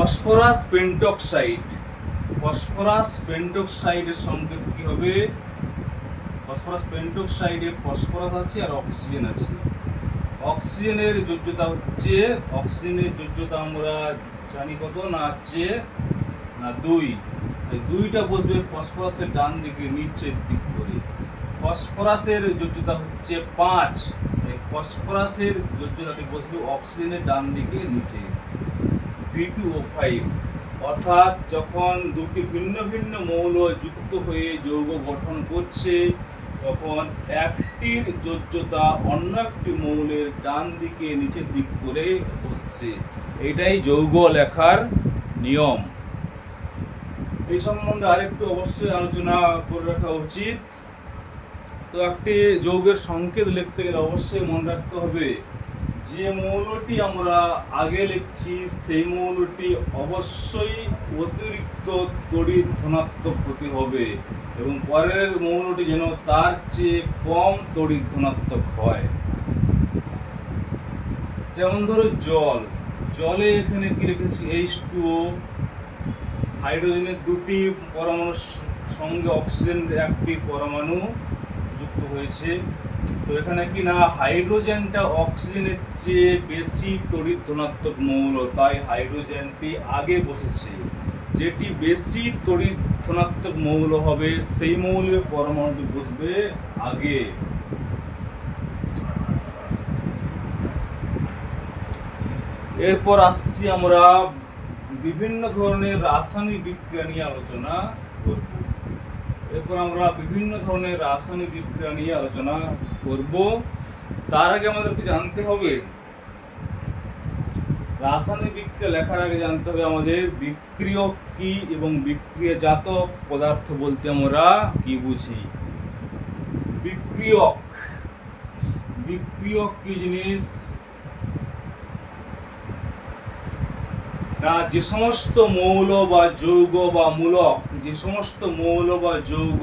Phosphorus pentoxide. Phosphorus পেন্টক্সাইডের সংকেত কি হবে? ফসফরাস পেন্টক্সাইডে ফসফরাস আছে আর অক্সিজেন আছে। অক্সিজেনের যোজ্যতা হচ্ছে, অক্সিজেনের যোজ্যতা আমরা জানি কত না, হচ্ছে না 2। এই 2টা বসবে ফসফরাসের ডান দিকে নিচের দিক করে। ফসফরাসের যোজ্যতা হচ্ছে 5। এই ফসফরাসের যোজ্যতাটি বসবে অক্সিজেনের ডান দিকে নিচে, B2O5। অর্থাৎ যখন দুটি ভিন্ন ভিন্ন মৌল যুক্ত হয়ে যৌগ গঠন করছে, তখন একটির যোজ্যতা অন্য একটি মৌলের ডান দিকে নিচের দিক করে বসছে। এটাই যৌগ লেখার নিয়ম। এই সম্বন্ধে আরেকটু অবশ্যই আলোচনা করে রাখা উচিত। তো একটি যৌগের সংকেত লিখতে গেলে অবশ্যই মনে রাখতে হবে, যে মৌলটি আমরা আগে লিখছি সেই মৌলটি অবশ্যই অতিরিক্ত তড়িৎ ধনাত্মক হতে হবে এবং পরের মৌলটি যেন তার চেয়ে কম তড়িৎ ধনাত্মক হয়। যেমন ধরো জল, জলে এখানে কি লিখেছি H2O, হাইড্রোজেনের 2টি পরমাণুর সঙ্গে অক্সিজেনের একটি পরমাণু যুক্ত হয়েছে। তো এখানে কি না, হাইড্রোজেনটা অক্সিজেনের চেয়ে বেশি তড়িৎ ধনাত্মক মৌল, তাই হাইড্রোজেনটি আগে বসেছে। যেটি বেশি তড়িৎ ধনাত্মক মৌল হবে সেই মৌলের পরমাণুটি বসবে আগে। এরপর আসছি আমরা বিভিন্ন ধরনের রাসায়নিক বিক্রিয়া নিয়ে আলোচনা করব। তার আগে আমাদেরকে জানতে হবে, রাসায়নিক বিক্রিয়া লেখার আগে জানতে হবে আমাদের বিক্রিয়ক কি এবং বিক্রিয়াজাত পদার্থ বলতে আমরা কি বুঝি। বিক্রিয়ক, বিক্রিয়ক কি জিনিস না, যে সমস্ত মৌল বা যৌগ বা মূলক, যে সমস্ত মৌল বা যৌগ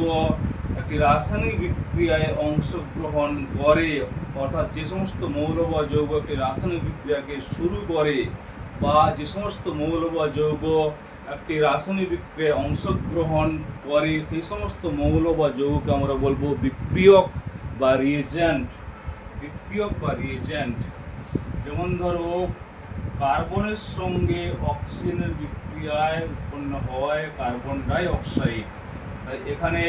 একটি রাসায়নিক বিক্রিয়ায় অংশগ্রহণ করে, অর্থাৎ যে সমস্ত মৌল বা যৌগ একটি রাসায়নিক বিক্রিয়াকে শুরু করে, বা যে সমস্ত মৌল বা যৌগ একটি রাসায়নিক বিক্রিয়ায় অংশগ্রহণ করে, সেই সমস্ত মৌল বা যৌগকে আমরা বলবো বিক্রিয়ক বা রিয়েজেন্ট। বিক্রিয়ক বা রিয়েজেন্ট। যেমন ধরো কার্বনের সঙ্গে অক্সিজেনের বিক্রিয়ায় উৎপন্ন হয় কার্বন ডাই অক্সাইড। এখানে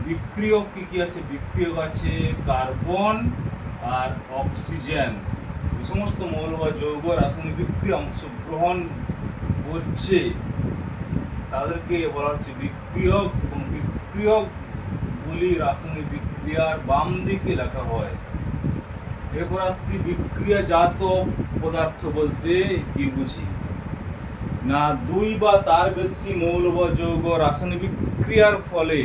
বিক্রিয়ক কি কি আছে? বিক্রিয়ক আছে কার্বন আর অক্সিজেন। এই সমস্ত মৌল বা যৌগ রাসায়নিক বিক্রিয়া অংশগ্রহণ করছে তাদেরকে বলা হচ্ছে বিক্রিয়ক, এবং বিক্রিয়কগুলি রাসায়নিক বিক্রিয়ার বাম দিকে লেখা হয়। এরপর আসছি বিক্রিয়াজাত পদার্থ বলতে কি বুঝি না, 2 বা তার বেশি মৌল বা যৌগ রাসায়নিক বিক্রিয়ার ফলে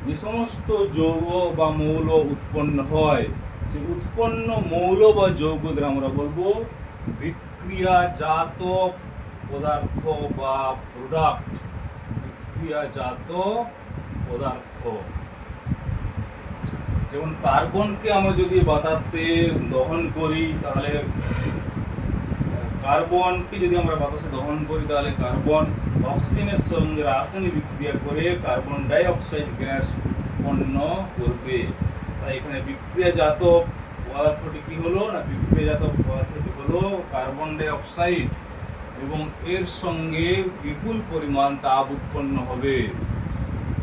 যে সমস্ত যৌগ বা মৌল উৎপন্ন হয়, সেই উৎপন্ন মৌল বা যৌগদের আমরা বলবো বিক্রিয়াজাত পদার্থ বা প্রোডাক্ট। বিক্রিয়াজাত পদার্থ। যেমন কার্বনকে আমরা যদি বাতাসে দহন করি তাহলে কার্বন অক্সিজেনের সঙ্গে রাসায়নিক বিক্রিয়া করে কার্বন ডাই অক্সাইড গ্যাস উৎপন্ন করবে। তাই এখানে বিক্রিয়াজাত পদার্থটি কি হলো না, বিক্রিয়াজাত পদার্থটি হলো কার্বন ডাই অক্সাইড, এবং এর সঙ্গে বিপুল পরিমাণ তাপ উৎপন্ন হবে।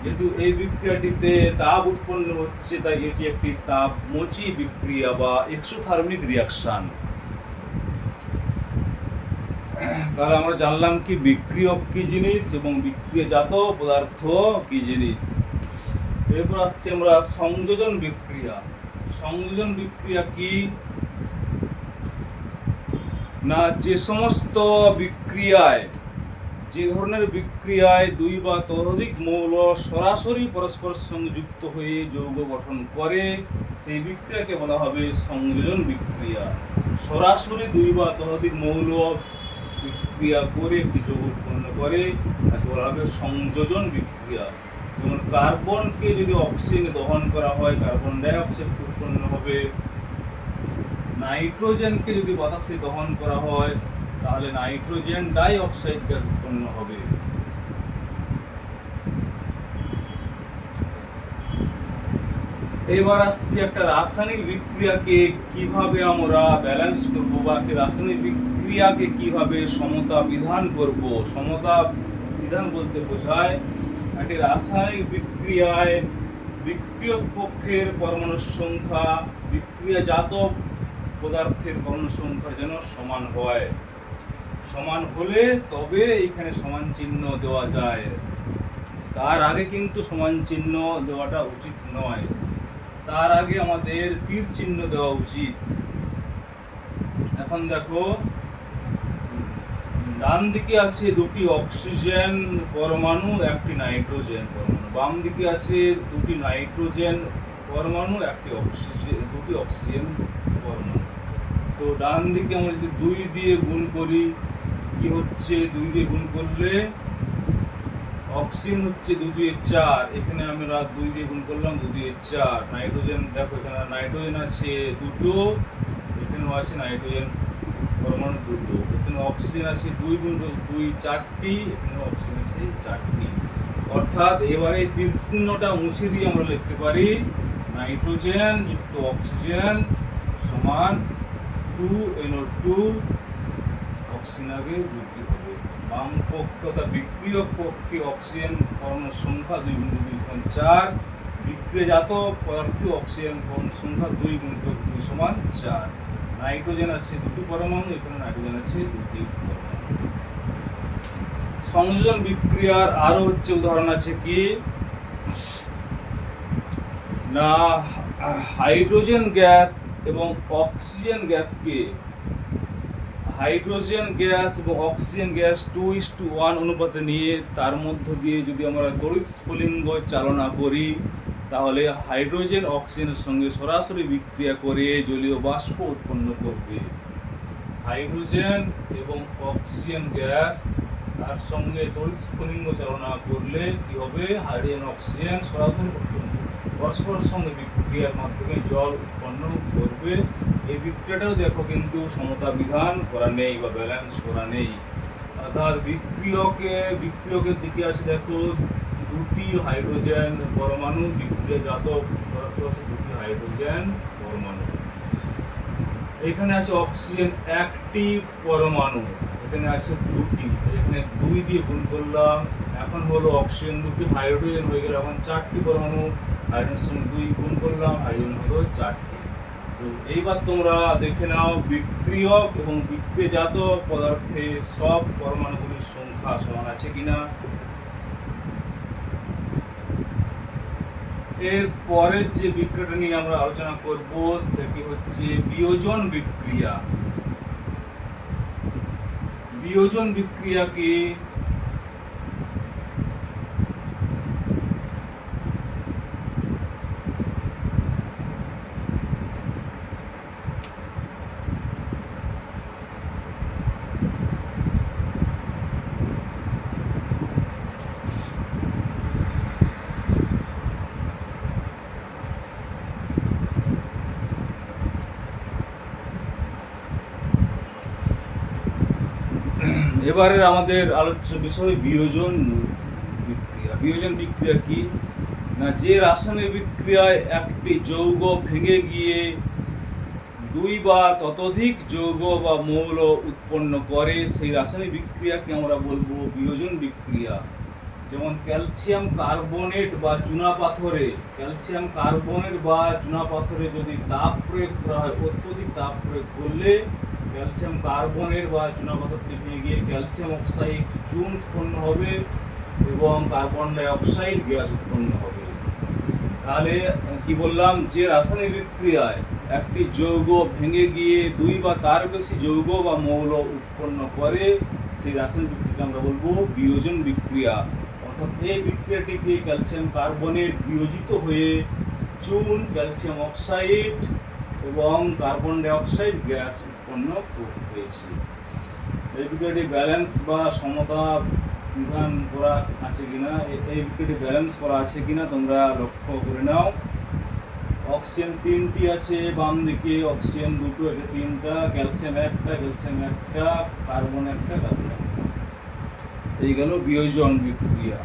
যেহেতু এই বিক্রিয়াটিতে তাপ উৎপন্ন হচ্ছে, তাই এটি একটি তাপমোচী বিক্রিয়া বা এক্সোথার্মিক রিয়াকশন। তাহলে আমরা জানলাম কি বিক্রিয়ক কি জিনিস এবং বিক্রিয়াজাত পদার্থ কি জিনিস। এরপর আসছে আমরা সংযোজন বিক্রিয়া। সংযোজন বিক্রিয়া কি না, যে সমস্ত বিক্রিয়ায়, যে ধরনের বিক্রিয়ায় 2 বা ততোধিক মৌল সরাসরি পরস্পরের সঙ্গে যুক্ত হয়ে যৌগ গঠন করে, সেই বিক্রিয়াকে বলা হবে সংযোজন বিক্রিয়া। সরাসরি 2 বা ততোধিক মৌল বিক্রিয়া করে একটি যৌগ উৎপন্ন করে তাকে বলা হবে সংযোজন বিক্রিয়া। যেমন কার্বনকে যদি অক্সিজেনে দহন করা হয় কার্বন ডাই অক্সাইড উৎপন্ন হবে, নাইট্রোজেনকে যদি বাতাসে দহন করা হয় তাহলে নাইট্রোজেন ডাই অক্সাইড গ্যাস উৎপন্ন হবে। এবার আসছি একটা রাসায়নিক বিক্রিয়াকে কিভাবে আমরা ব্যালেন্স করব, বা একটা রাসায়নিক বিক্রিয়াকে কিভাবে সমতা বিধান করব। সমতা বিধান বলতে বোঝায় একটি রাসায়নিক বিক্রিয়ায় বিক্রিয়ক পক্ষের পরমাণুর সংখ্যা বিক্রিয়াজাত পদার্থের পরমাণু সংখ্যা যেন সমান হয়। সমান হলে তবে এখানে সমান চিহ্ন দেওয়া যায়, তার আগে কিন্তু সমান চিহ্ন দেওয়াটা উচিত নয়। তার আগে আমাদের তীর চিহ্ন দেওয়া উচিত। এখন দেখো, ডান দিকে আছে দুটি অক্সিজেন পরমাণু, একটি নাইট্রোজেন পরমাণু। বাম দিকে আছে দুটি নাইট্রোজেন পরমাণু, দুটি অক্সিজেন পরমাণু। তো ডান দিকে আমরা যদি 2 দিয়ে গুণ করি, কি হচ্ছে? 2 দিয়ে গুণ করলে অক্সিজেন হচ্ছে 2 দিয়ে 4। এখানে আমরা 2 দিয়ে গুণ করলাম, 2 দিয়ে 4। নাইট্রোজেন দেখো, এখানে নাইট্রোজেন আছে 2, এখানেও আছে নাইট্রোজেন পরমাণু 2। এখানে অক্সিজেন আছে 2 গুণ 2 4টি, এখানে অক্সিজেন আছে 4টি। অর্থাৎ এবারে তীর চিহ্নটা মুছে দিয়ে আমরা লিখতে পারি নাইট্রোজেন যুক্ত অক্সিজেন সমান 2NO2, অক্সিজেন আগে বৃদ্ধি হবে। বাম পক্ষ অর্থাৎ বিক্রিয়ক পক্ষে অক্সিজেন পরমাণুর সংখ্যা 2 গুণ 2 4, বিক্রিয়াজাত পদার্থে অক্সিজেন পরমাণুর সংখ্যা 2 গুণ 2 সমান 4। নাইট্রোজেন আছে 2টি পরমাণু, এখানে নাইট্রোজেন আছে 2টি পরমাণু। সংযোজন বিক্রিয়ার আরো হচ্ছে উদাহরণ আছে কি না, হাইড্রোজেন গ্যাস এবং অক্সিজেন গ্যাসকে হাইড্রোজেন গ্যাস এবং অক্সিজেন গ্যাস 2:1 অনুপাতে নিয়ে তার মধ্য দিয়ে যদি আমরা তড়িৎ স্ফুলিঙ্গ চালনা করি, তাহলে হাইড্রোজেন অক্সিজেনের সঙ্গে সরাসরি বিক্রিয়া করে জলীয় বাষ্প উৎপন্ন করবে। হাইড্রোজেন এবং অক্সিজেন গ্যাস তার সঙ্গে তড়িৎ স্ফুলিঙ্গ চালনা করলে কি হবে? হাইড্রোজেন অক্সিজেন সরাসরি পরস্পরের সঙ্গে বিক্রিয়ার মাধ্যমে জল উৎপন্ন করবে। এই বিক্রিয়াটাও দেখো কিন্তু সমতা বিধান করা নেই বা ব্যালেন্স করা নেই। অর্থাৎ বিক্রিয়কের দিকে আসে দেখো 2টি হাইড্রোজেন পরমাণু, বিক্রিয়াজাত পদার্থ আছে 2টি হাইড্রোজেন পরমাণু। এখানে আছে অক্সিজেন 1টি পরমাণু, এখানে আছে 2টি, এখানে 2 দিয়ে গুণ করলাম, এখন হলো অক্সিজেন 2টি, হাইড্রোজেন হয়ে গেল এখন 4টি পরমাণু। হাইড্রোজেনের সঙ্গে 2 গুণ করলাম, হাইড্রোজেন হলো 4টি। তো এইবার তোমরা দেখে নাও বিক্রিয়ক এবং বিক্রিয়াজাত পদার্থে সব পরমাণুগুলির সংখ্যা সমান আছে কিনা। এর পরের যে বিক্রিয়াটা নিয়ে আমরা আলোচনা করব সেটি হচ্ছে বিয়োজন বিক্রিয়া। বিয়োজন বিক্রিয়াকে এবারে আমাদের আলোচ্য বিষয় বিয়োজন বিক্রিয়া। বিয়োজন বিক্রিয়া কি না, যে রাসায়নিক বিক্রিয়ায় একটি যৌগ ভেঙে গিয়ে 2 বা ততোধিক যৌগ বা মৌল উৎপন্ন করে, সেই রাসায়নিক বিক্রিয়াকে আমরা বলবো বিয়োজন বিক্রিয়া। যেমন ক্যালসিয়াম কার্বনেট বা চুনাপাথরে যদি তাপ প্রয়োগ করা হয়, অত্যধিক তাপ প্রয়োগ করলে ক্যালসিয়াম কার্বনেট বা চুনাপাথরটি ভেঙে গিয়ে ক্যালসিয়াম অক্সাইড চুন উৎপন্ন হবে এবং কার্বন ডাই অক্সাইড গ্যাস উৎপন্ন হবে। তাহলে কি বললাম, যে রাসায়নিক বিক্রিয়ায় একটি যৌগ ভেঙে গিয়ে 2 বা তার বেশি যৌগ বা মৌল উৎপন্ন করে, সেই রাসায়নিক বিক্রিয়াকে আমরা বলবো বিয়োজন বিক্রিয়া। অর্থাৎ এই বিক্রিয়াটিতে ক্যালসিয়াম কার্বনেট বিয়োজিত হয়ে চুন, ক্যালসিয়াম অক্সাইড এবং কার্বন ডাই অক্সাইড গ্যাস উৎপন্ন হয়েছে। এই বিক্রিয়াটি ব্যালেন্স বা সমতা বিধান করা আছে কিনা, এই বিক্রিয়াটি ব্যালেন্স করা আছে কিনা তোমরা লক্ষ্য করে নাও। অক্সিজেন তিনটি আছে বাম দিকে, অক্সিজেন দুটো, এটা তিনটা, ক্যালসিয়াম একটা, কার্বন একটা, কার্বন একটা। এই গেল বিয়োজন বিক্রিয়া।